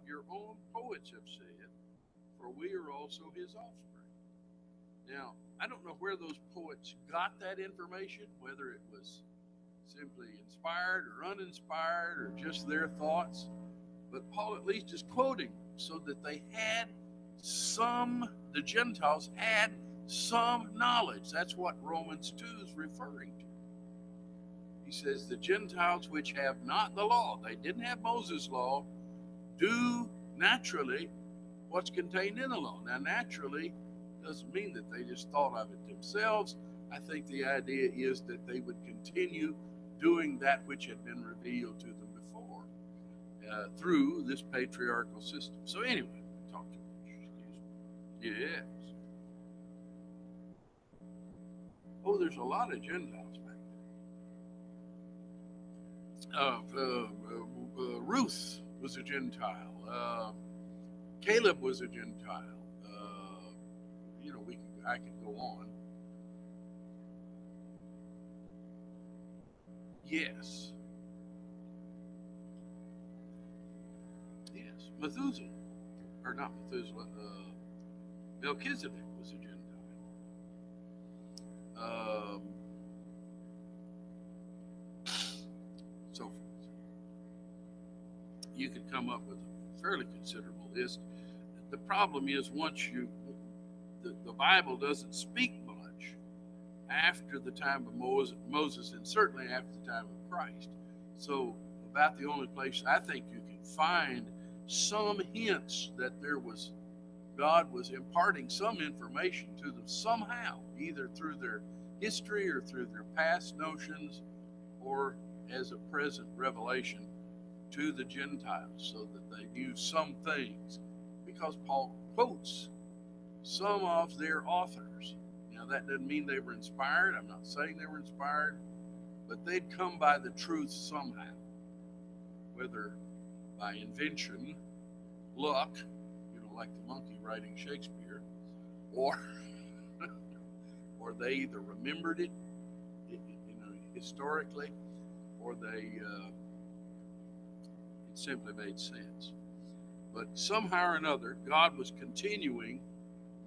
of your own poets have said, for we are also his offspring. Now, I don't know where those poets got that information, whether it was simply inspired or uninspired or just their thoughts, but Paul at least is quoting so that the Gentiles had some knowledge. That's what Romans 2 is referring to. He says, the Gentiles which have not the law, they didn't have Moses' law, do naturally what's contained in the law. Now, naturally doesn't mean that they just thought of it themselves. I think the idea is that they would continue doing that which had been revealed to them before through this patriarchal system. So anyway, talk too much. Excuse me. Yes. Oh, there's a lot of Gentiles back there. Ruth was a Gentile. Caleb was a Gentile. I could go on. Yes. Yes. Methuselah, or not Methuselah, Melchizedek was a Gentile. So forth. You could come up with a fairly considerable list. The problem is the Bible doesn't speak much after the time of Moses and certainly after the time of Christ. So about the only place I think you can find some hints that God was imparting some information to them somehow, either through their history or through their past notions or as a present revelation to the Gentiles so that they knew some things, because Paul quotes some of their authors. Now, that doesn't mean they were inspired. I'm not saying they were inspired, but they'd come by the truth somehow, whether by invention, luck, like the monkey writing Shakespeare, or or they either remembered it, historically, or it simply made sense. But somehow or another, God was continuing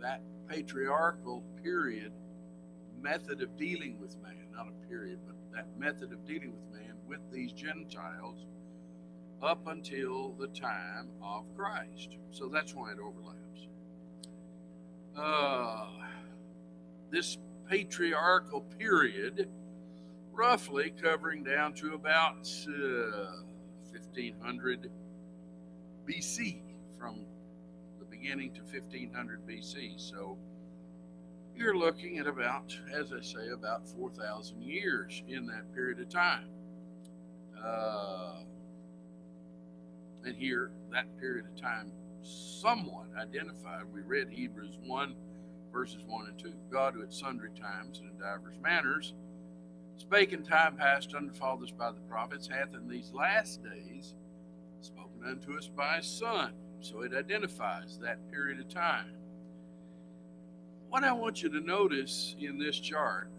that patriarchal method of dealing with man, not a period, but that method of dealing with man with these Gentiles up until the time of Christ. So that's why it overlaps. This patriarchal period, roughly covering down to about 1500 BC, from the beginning to 1500 BC. So you're looking at about, as I say, about 4,000 years in that period of time. And here, that period of time somewhat identified. We read Hebrews 1, verses 1 and 2. God, who at sundry times and in divers manners spake in time past unto fathers by the prophets, hath in these last days spoken unto us by his Son. So it identifies that period of time. What I want you to notice in this chart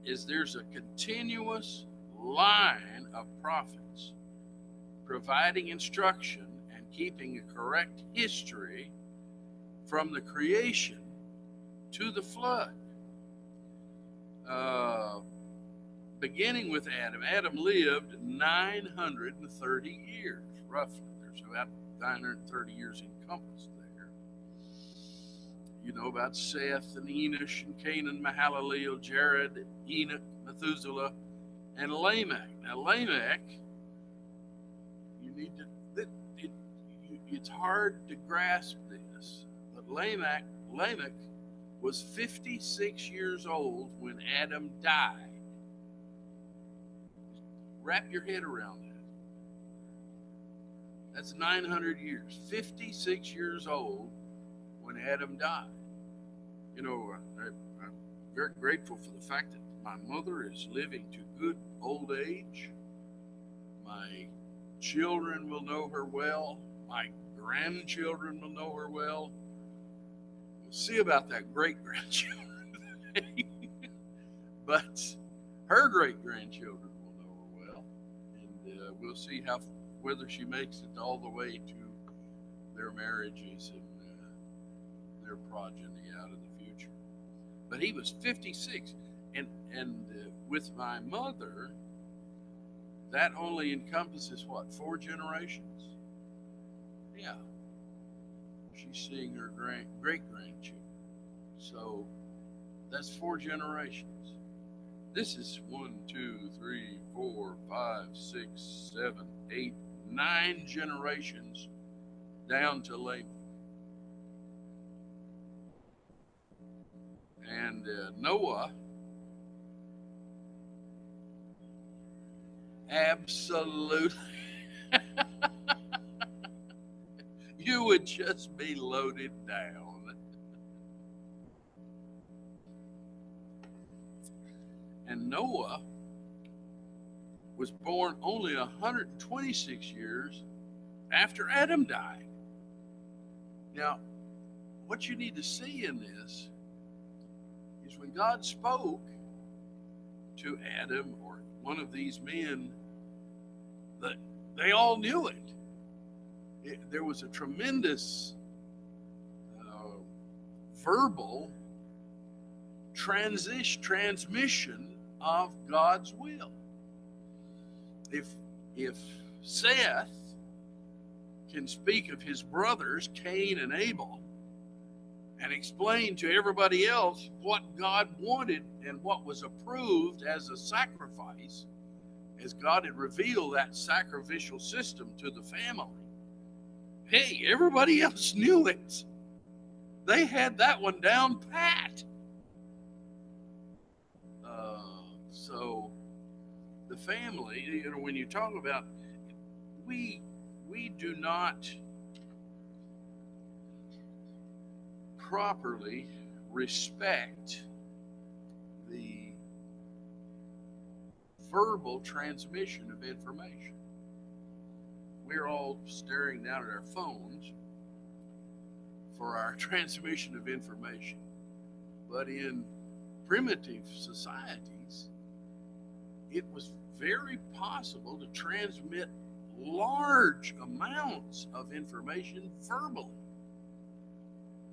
is there's a continuous line of prophets providing instruction and keeping a correct history from the creation to the flood. Beginning with Adam. Adam lived 930 years, roughly. There's about 930 years encompassed there. You know about Seth and Enosh and Canaan, Mahalaleel, Jared, Enoch, Methuselah, and Lamech. Now, Lamech, it's hard to grasp this, but Lamech was 56 years old when Adam died. Wrap your head around that. That's 900 years. 56 years old when Adam died. I'm very grateful for the fact that my mother is living to good old age. My children will know her well. My grandchildren will know her well. We'll see about that great-grandchildren. But her great-grandchildren will know her well. And we'll see whether she makes it all the way to their marriages and their progeny out in the future. But he was 56, and with my mother, that only encompasses what, 4 generations? Yeah, she's seeing her great grandchildren, so that's 4 generations. This is 1, 2, 3, 4, 5, 6, 7, 8, 9 generations down to Laban. And Noah, absolutely, you would just be loaded down. And Noah was born only 126 years after Adam died. Now, what you need to see in this is when God spoke to Adam or one of these men, that they all knew it. There was a tremendous verbal transmission of God's will. If Seth can speak of his brothers Cain and Abel and explain to everybody else what God wanted and what was approved as a sacrifice, as God had revealed that sacrificial system to the family, hey, everybody else knew it. They had that one down pat. So the family, when you talk about, we do not properly respect the verbal transmission of information. We're all staring down at our phones for our transmission of information. But in primitive societies, it was very possible to transmit large amounts of information verbally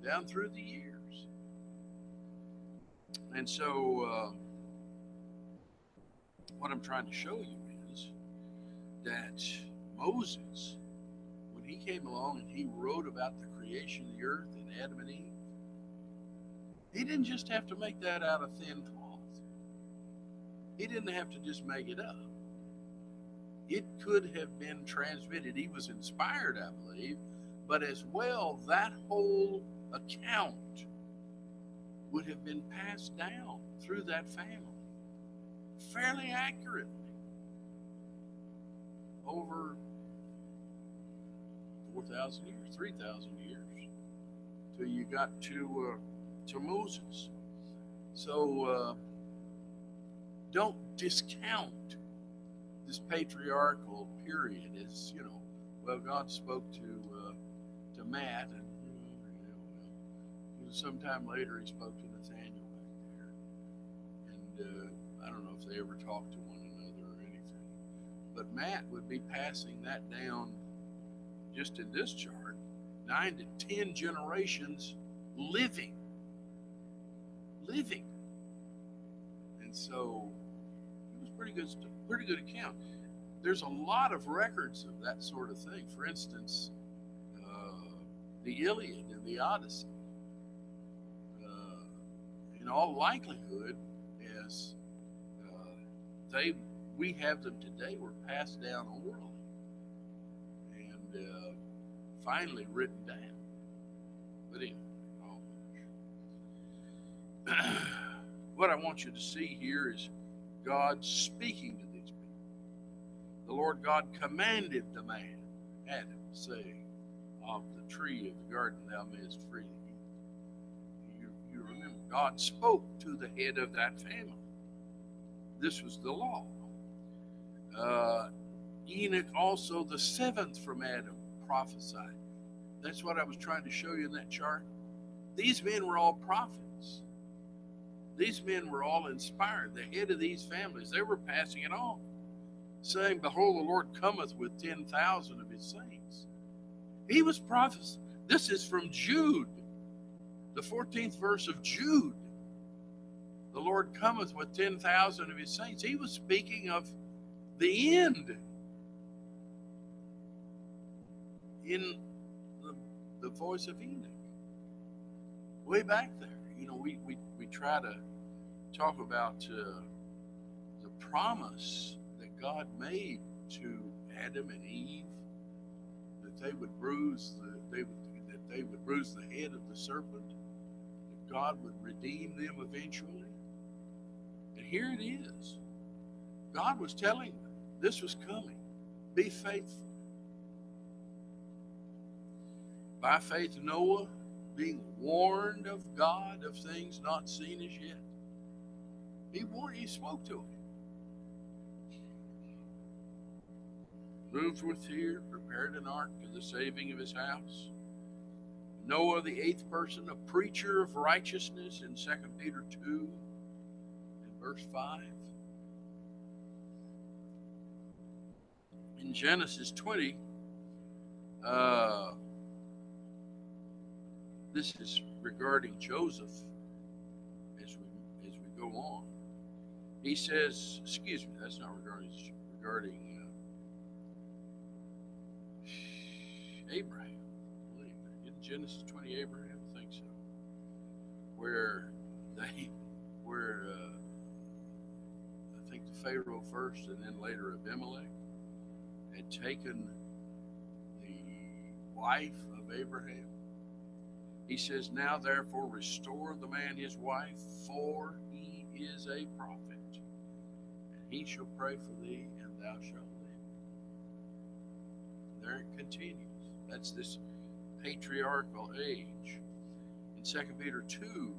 down through the years. And so what I'm trying to show you is that Moses, when he came along and he wrote about the creation of the earth and Adam and Eve, he didn't just have to make that out of thin cloth. He didn't have to just make it up. It could have been transmitted. He was inspired, I believe, but as well, that whole account would have been passed down through that family fairly accurately over 4,000 years, 3,000 years, till you got to Moses. So don't discount this patriarchal period as, well, God spoke to Matt, and sometime later he spoke to Nathaniel back there. And I don't know if they ever talked to one another or anything. But Matt would be passing that down just in this chart, 9 to 10 generations living. And so it was pretty good account. There's a lot of records of that sort of thing. For instance, the Iliad and the Odyssey. In all likelihood, as we have them today, were passed down orally and finally written down. But anyway, what I want you to see here is God speaking to these people. The Lord God commanded the man, Adam, saying, of the tree of the garden thou mayest freely eat. You remember, God spoke to the head of that family. This was the law. Enoch also, the 7th from Adam, prophesied. That's what I was trying to show you in that chart. These men were all prophets. These men were all inspired. The head of these families, they were passing it on. saying, behold, the Lord cometh with 10,000 of his saints. He was prophesying. This is from Jude, the 14th verse of Jude. The Lord cometh with 10,000 of his saints. He was speaking of the end in the voice of Enoch. Way back there. You know, we try to talk about the promise that God made to Adam and Eve, that they would bruise the head of the serpent, that God would redeem them eventually. And here it is. God was telling them this was coming. Be faithful. By faith, Noah, being warned of God of things not seen as yet. He spoke to him. Moved with fear, prepared an ark to the saving of his house. Noah, the eighth person, a preacher of righteousness in 2 Peter 2 and verse 5. In Genesis 20, this is regarding Joseph as we go on. He says, excuse me, that's not regarding Abraham. I believe. In Genesis 20, Abraham, I think so. Where I think the Pharaoh first and then later Abimelech had taken the wife of Abraham. He says, now therefore restore the man his wife, for he is a prophet. And he shall pray for thee, and thou shalt live. There it continues. That's this patriarchal age. In 2 Peter 2,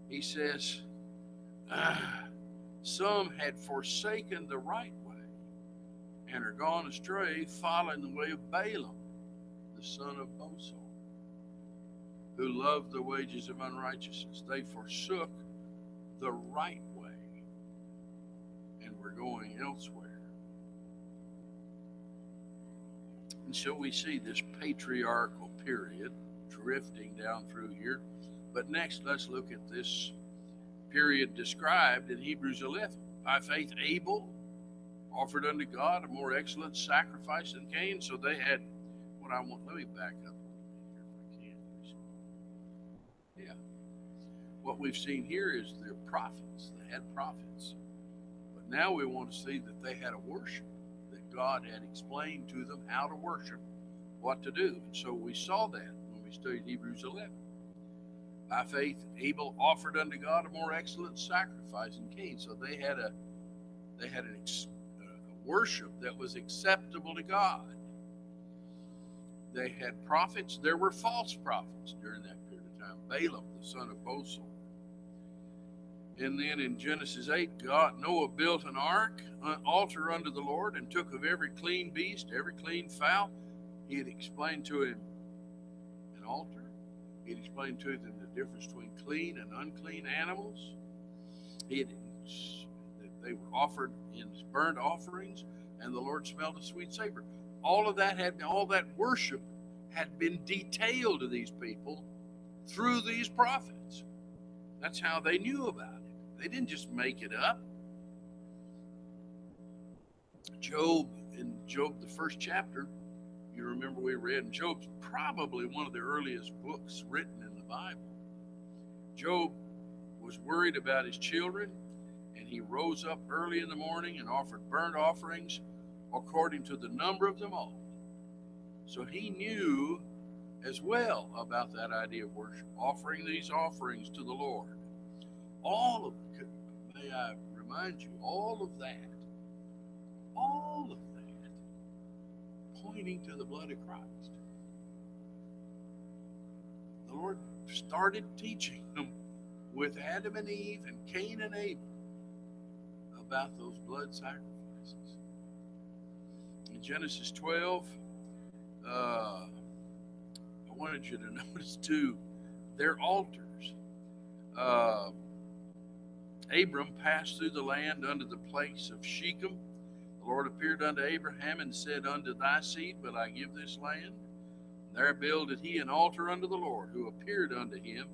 he says, some had forsaken the right way and are gone astray, following the way of Balaam, the son of Bosor, who loved the wages of unrighteousness. They forsook the right way and were going elsewhere. And so we see this patriarchal period drifting down through here. But next, let's look at this period described in Hebrews 11. By faith, Abel offered unto God a more excellent sacrifice than Cain. So they had what I want. Let me back up a little bit here if I can. Yeah. What we've seen here is their prophets. They had prophets. But now we want to see that they had a worship, that God had explained to them how to worship, what to do. And so we saw that when we studied Hebrews 11. By faith, Abel offered unto God a more excellent sacrifice than Cain. So they had a worship that was acceptable to God. They had prophets. There were false prophets during that period of time. Balaam, the son of Bosor. And then in Genesis 8, Noah built an altar unto the Lord, and took of every clean beast, every clean fowl. He had explained to him an altar. He had explained to them the difference between clean and unclean animals. That they were offered in burnt offerings, and the Lord smelled a sweet savor. All that worship had been detailed to these people through these prophets. That's how they knew about it. They didn't just make it up. In Job, the first chapter, you remember we read, and Job's probably one of the earliest books written in the Bible. Job was worried about his children, and he rose up early in the morning and offered burnt offerings according to the number of them all. So he knew as well about that idea of worship, offering these offerings to the Lord. May I remind you, all of that, pointing to the blood of Christ. The Lord started teaching them with Adam and Eve and Cain and Abel about those blood sacrifices. In Genesis 12, I wanted you to notice too, their altars. Abram passed through the land unto the place of Shechem. The Lord appeared unto Abraham and said, Unto thy seed will I give this land. There builded he an altar unto the Lord, who appeared unto him.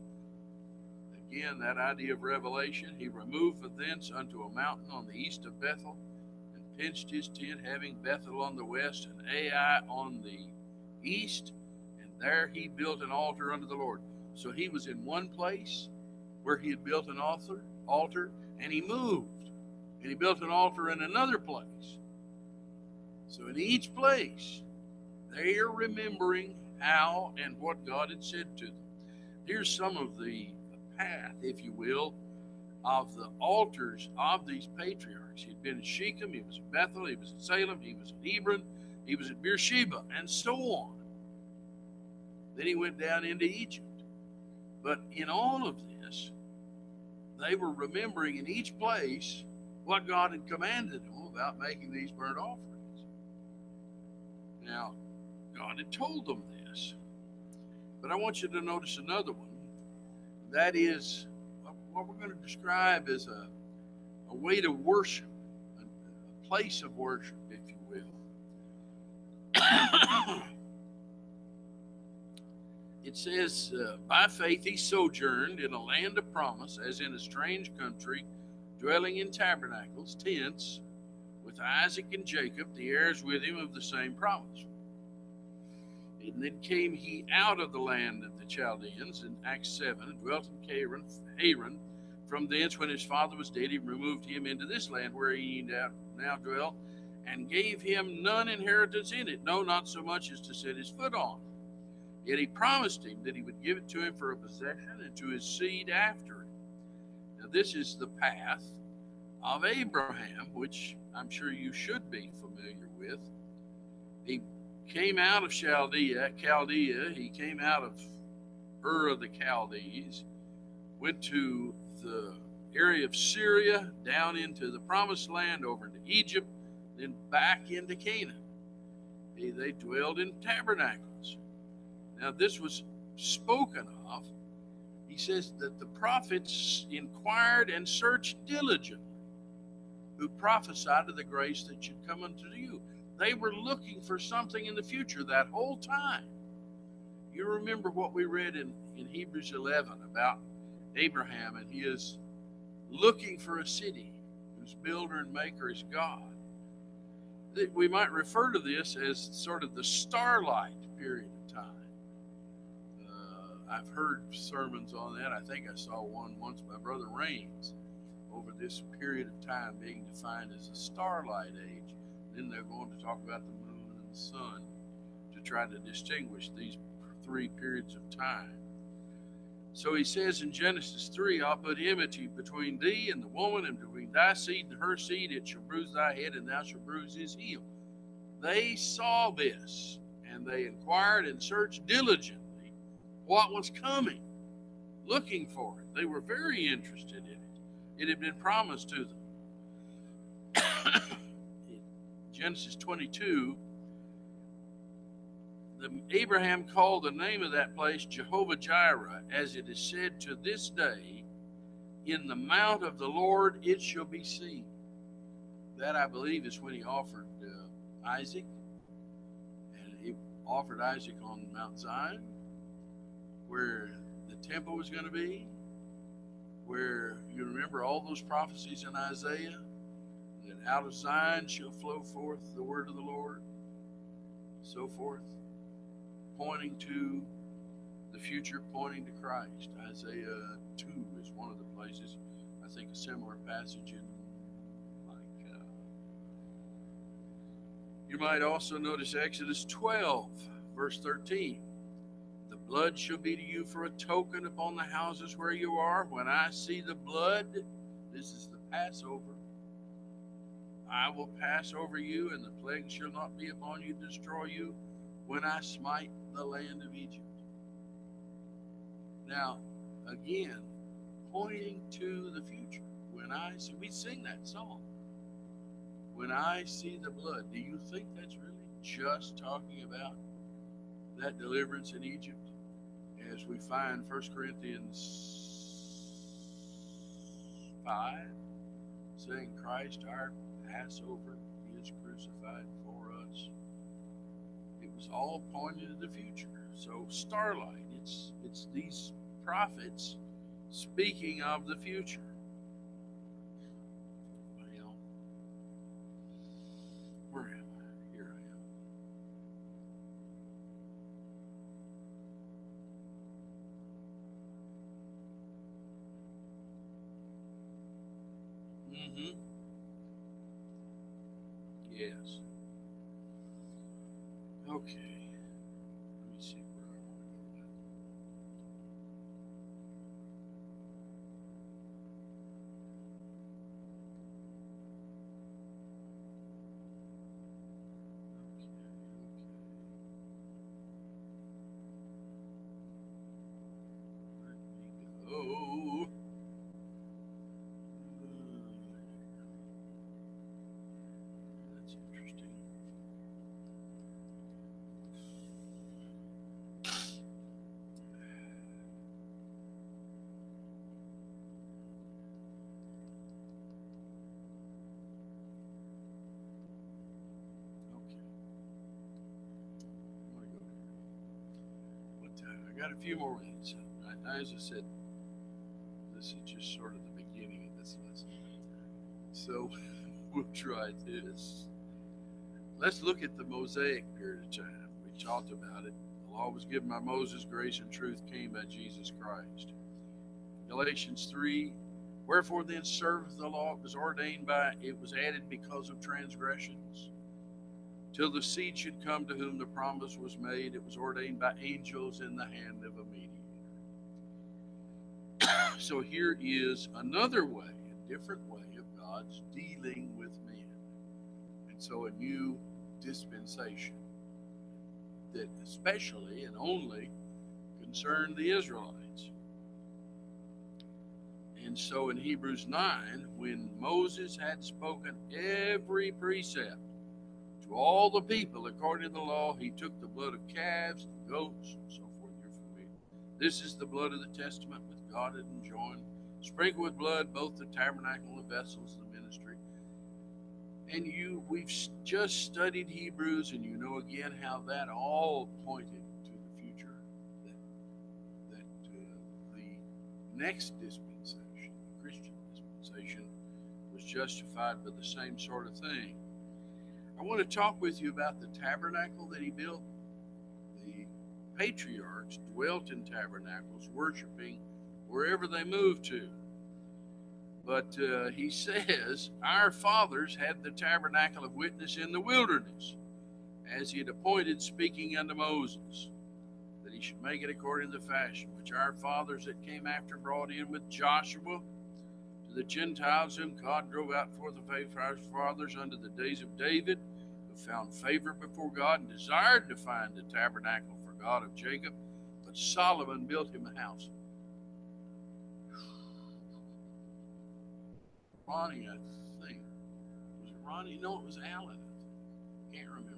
Again, that idea of revelation. He removed from thence unto a mountain on the east of Bethel, and pitched his tent, having Bethel on the west and Ai on the east. And there he built an altar unto the Lord. So he was in one place where he had built an altar, and he moved, and he built an altar in another place. So in each place, they are remembering how and what God had said to them. Here's some of the path, if you will, of the altars of these patriarchs. He'd been in Shechem, he was in Bethel, he was in Salem, he was in Hebron, he was at Beersheba, and so on. Then he went down into Egypt. But in all of this, they were remembering in each place what God had commanded them about making these burnt offerings. Now, God had told them this. But I want you to notice another one. That is what we're going to describe as a way to worship, a place of worship, if you will. It says, by faith he sojourned in a land of promise, as in a strange country, dwelling in tabernacles, tents, with Isaac and Jacob, the heirs with him of the same promise. And then came he out of the land of the Chaldeans in Acts 7, and dwelt in Haran. From thence, when his father was dead, he removed him into this land where he now dwelt, and gave him none inheritance in it, no, not so much as to set his foot on. Yet he promised him that he would give it to him for a possession, and to his seed after him. Now this is the path of Abraham, which I'm sure you should be familiar with. He came out of Chaldea, he came out of Ur of the Chaldees, went to the area of Syria, down into the promised land, over into Egypt, then back into Canaan. They dwelled in tabernacles. Now this was spoken of. He says that the prophets inquired and searched diligently, who prophesied of the grace that should come unto you. They were looking for something in the future that whole time. You remember what we read in Hebrews 11 about Abraham, and he is looking for a city whose builder and maker is God. We might refer to this as sort of the starlight period of time. I've heard sermons on that. I think I saw one once by Brother Raines over this period of time being defined as the starlight age. Then they're going to talk about the moon and the sun to try to distinguish these three periods of time. So he says in Genesis 3, I'll put enmity between thee and the woman, and between thy seed and her seed. It shall bruise thy head, and thou shalt bruise his heel. They saw this, and they inquired and searched diligently what was coming, looking for it. They were very interested in it. It had been promised to them. In Genesis 22, Abraham called the name of that place Jehovah Jireh, as it is said to this day, in the mount of the Lord it shall be seen. That, I believe, is when he offered Isaac. And he offered Isaac on Mount Zion, where the temple was going to be, where you remember all those prophecies in Isaiah, that out of Zion shall flow forth the word of the Lord, so forth, pointing to the future, pointing to Christ. Isaiah 2 is one of the places. I think a similar passage in, you might also notice Exodus 12, verse 13. The blood shall be to you for a token upon the houses where you are. When I see the blood, this is the Passover, I will pass over you, and the plague shall not be upon you to destroy you when I smite the land of Egypt. Now, again, pointing to the future. When I see, we sing that song. When I see the blood, do you think that's really just talking about that deliverance in Egypt? As we find 1 Corinthians 5 saying Christ, our Passover, is crucified. crucified for us. It was all pointing to the future. So starlight, it's these prophets speaking of the future. Well, where am I? Here I am. Yes. Okay. Let me see where I want to go. Okay. Let me go. That's interesting. I got a few more minutes. As I said, this is just sort of the beginning of this lesson. So we'll try this. Let's look at the Mosaic period of time. We talked about it. The law was given by Moses, grace and truth came by Jesus Christ. Galatians 3, wherefore then serveth the law, it was added because of transgressions. Till the seed should come to whom the promise was made, it was ordained by angels in the hand of a mediator. So here is another way, a different way of God's dealing with men. And so a new dispensation that especially and only concerned the Israelites. And so in Hebrews 9, when Moses had spoken every precept to all the people according to the law, he took the blood of calves and goats and so forth. You're familiar. This is the blood of the testament with God and joined, sprinkled with blood both the tabernacle and the vessels of the ministry. And we've just studied Hebrews, and you know again how that all pointed to the future. That the next dispensation, the Christian dispensation, was justified by the same sort of thing. I want to talk with you about the tabernacle that he built. The patriarchs dwelt in tabernacles, worshiping wherever they moved to. But he says, our fathers had the tabernacle of witness in the wilderness, as he had appointed, speaking unto Moses, that he should make it according to the fashion which our fathers that came after brought in with Joshua to the Gentiles, whom God drove out before the faith of our fathers unto the days of David, who found favor before God and desired to find the tabernacle for God of Jacob. But Solomon built him a house. Ronnie, I think. Was it Ronnie? No, it was Alan. I can't remember.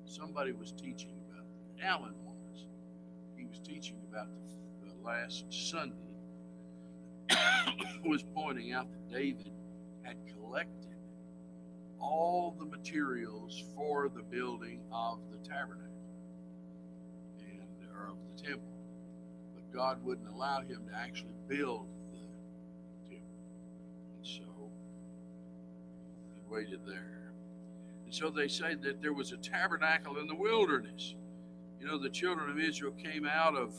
Somebody was teaching about it. Alan was. He was teaching about the last Sunday. Was pointing out that David had collected all the materials for the building of the tabernacle or of the temple. But God wouldn't allow him to actually build waited there. And so they say that there was a tabernacle in the wilderness. You know, the children of Israel came out of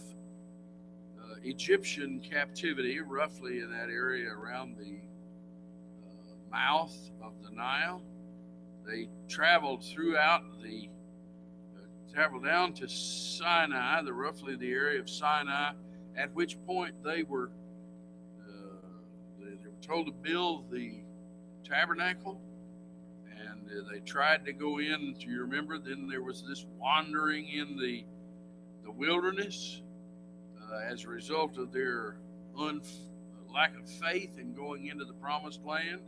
Egyptian captivity, roughly in that area around the mouth of the Nile. They traveled throughout traveled down to Sinai, roughly the area of Sinai, at which point they were told to build the tabernacle. They tried to go in, do you remember? Then there was this wandering in the wilderness as a result of their lack of faith in going into the promised land.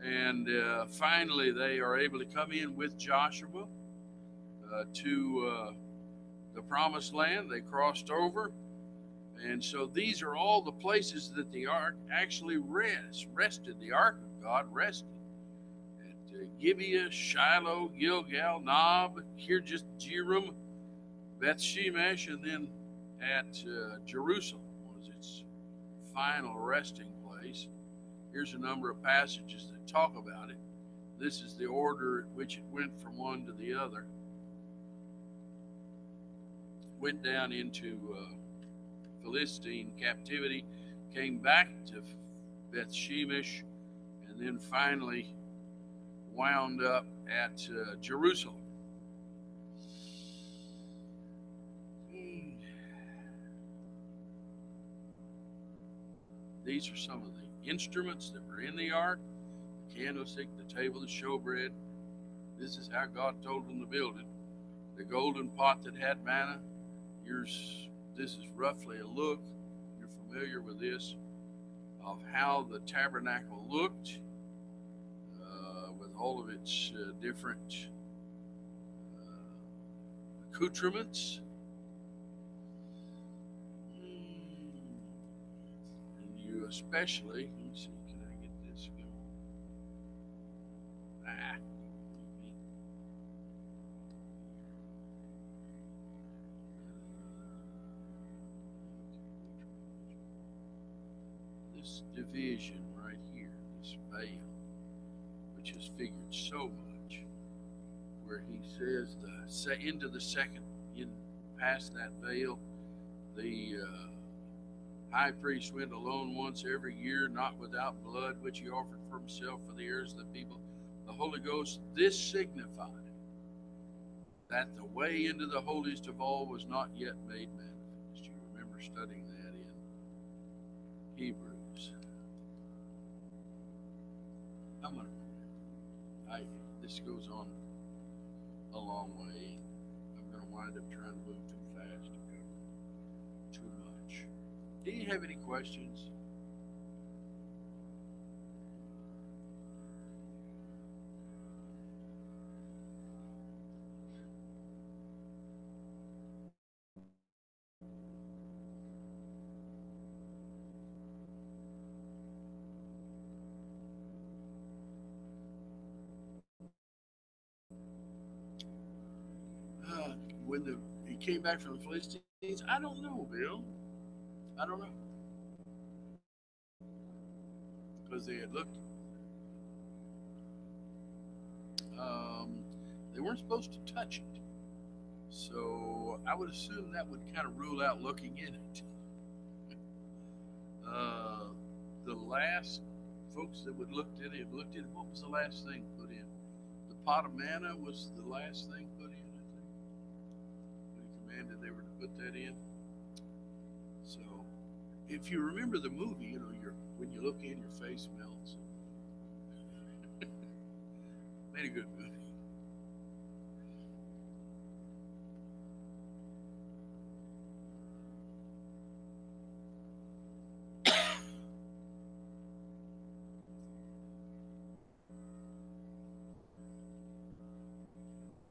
And finally, they are able to come in with Joshua to the promised land. They crossed over. And so these are all the places that the ark actually rested. The ark of God rested. Gibeah, Shiloh, Gilgal, Nob, Kirjath Jearim, Beth Shemesh, and then at Jerusalem was its final resting place. Here's a number of passages that talk about it. This is the order in which it went from one to the other. Went down into Philistine captivity, came back to Beth Shemesh, and then finally wound up at Jerusalem. These are some of the instruments that were in the ark: the candlestick, the table, the showbread. This is how God told them to build it. The golden pot that had manna. This is roughly a look, you're familiar with this, of how the tabernacle looked with all of its different accoutrements. And you especially, let me see, can I get this going? This division right here, this veil, which is figured so much, where he says into the second, past that veil, the high priest went alone once every year, not without blood, which he offered for himself for the heirs of the people. The Holy Ghost, this signified that the way into the holiest of all was not yet made manifest. You remember studying that in Hebrews. This goes on a long way. I'm going to wind up trying to move too fast to cover too much. Do you have any questions? When he came back from the Philistines, I don't know, Bill. I don't know. Because they had looked. They weren't supposed to touch it. So I would assume that would kind of rule out looking in it. The last folks that would looked at it, what was the last thing put in? The pot of manna was the last thing put in. Commanded they were to put that in. So, if you remember the movie, you know, when you look in, your face melts. Made a good movie.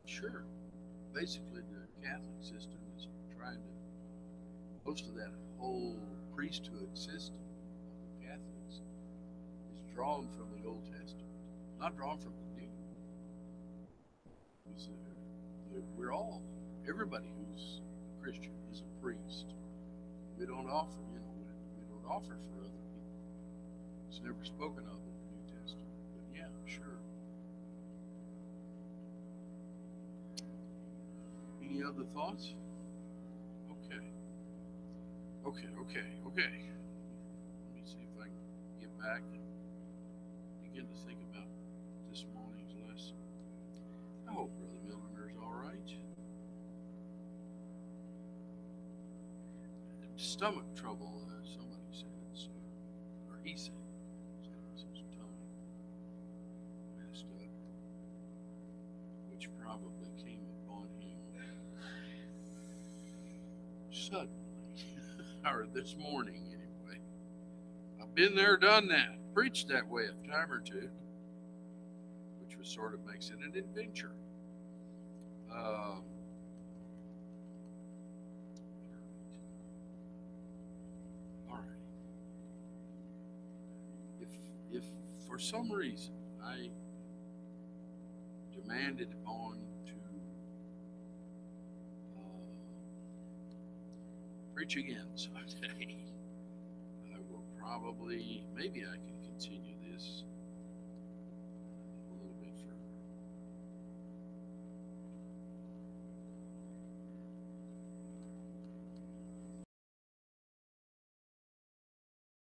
Sure. Basically, the Catholic system is trying to, most of that whole priesthood system of the Catholics is drawn from the Old Testament, not drawn from the New. We're all, everybody who's a Christian is a priest. We don't offer, we don't offer for other people. It's never spoken of in the New Testament. But yeah, sure. Any other thoughts? Okay. Let me see if I can get back and begin to think about this morning's lesson. I hope Brother Milliner's all right. Stomach trouble, somebody said, or he said, his tongue messed up, which probably came upon him suddenly, or this morning anyway. I've been there, done that, preached that way a time or two, which was sort of makes it an adventure. All right. If for some reason I commanded on to preach again someday. I will probably, maybe I can continue this